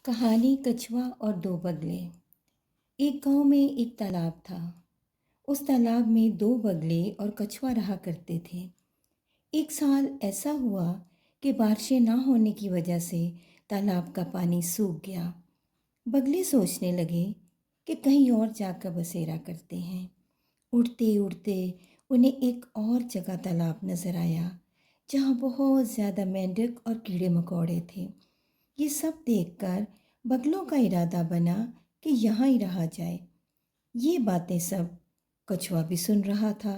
कहानी कछुआ और दो बगले। एक गांव में एक तालाब था। उस तालाब में दो बगले और कछुआ रहा करते थे। एक साल ऐसा हुआ कि बारिशें ना होने की वजह से तालाब का पानी सूख गया। बगले सोचने लगे कि कहीं और जाकर बसेरा करते हैं। उड़ते उड़ते उन्हें एक और जगह तालाब नज़र आया जहाँ बहुत ज़्यादा मेंढक और कीड़े मकोड़े थे। ये सब देखकर बगलों का इरादा बना कि यहाँ ही रहा जाए। ये बातें सब कछुआ भी सुन रहा था।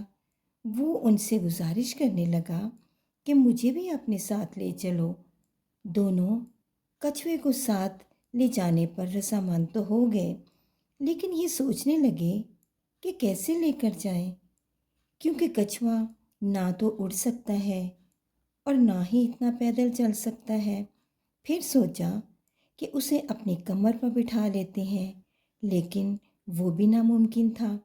वो उनसे गुजारिश करने लगा कि मुझे भी अपने साथ ले चलो। दोनों कछुए को साथ ले जाने पर रजामंद तो हो गए, लेकिन ये सोचने लगे कि कैसे लेकर जाएं, क्योंकि कछुआ ना तो उड़ सकता है और ना ही इतना पैदल चल सकता है। फिर सोचा कि उसे अपनी कमर पर बिठा लेते हैं, लेकिन वो भी नामुमकिन था।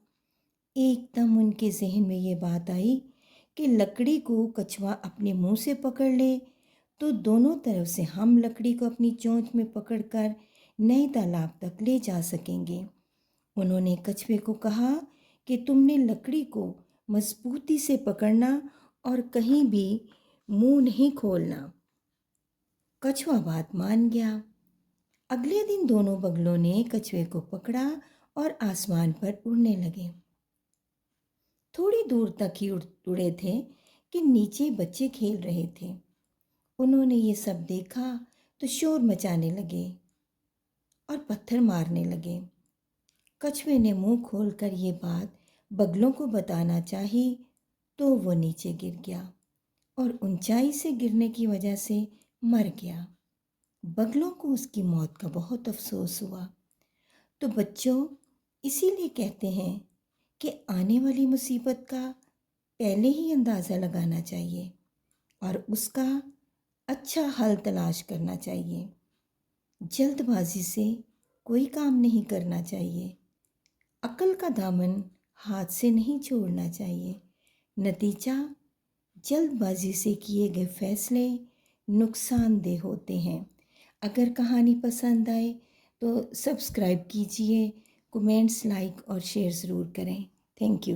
एकदम उनके जहन में ये बात आई कि लकड़ी को कछुआ अपने मुंह से पकड़ ले तो दोनों तरफ से हम लकड़ी को अपनी चोंच में पकड़कर नए तालाब तक ले जा सकेंगे। उन्होंने कछुए को कहा कि तुमने लकड़ी को मजबूती से पकड़ना और कहीं भी मुंह नहीं खोलना। कछुआ बात मान गया। अगले दिन दोनों बगलों ने कछुए को पकड़ा और आसमान पर उड़ने लगे। थोड़ी दूर तक ही उड़े थे कि नीचे बच्चे खेल रहे थे। उन्होंने ये सब देखा तो शोर मचाने लगे और पत्थर मारने लगे। कछुए ने मुंह खोलकर ये बात बगलों को बताना चाही तो वो नीचे गिर गया और ऊंचाई से गिरने की वजह से मर गया। बगलों को उसकी मौत का बहुत अफसोस हुआ। तो बच्चों, इसीलिए कहते हैं कि आने वाली मुसीबत का पहले ही अंदाज़ा लगाना चाहिए और उसका अच्छा हल तलाश करना चाहिए। जल्दबाजी से कोई काम नहीं करना चाहिए। अक्ल का दामन हाथ से नहीं छोड़ना चाहिए। नतीजा, जल्दबाजी से किए गए फैसले नुकसानदेह होते हैं। अगर कहानी पसंद आए तो सब्सक्राइब कीजिए, कमेंट्स, लाइक और शेयर ज़रूर करें। Thank you.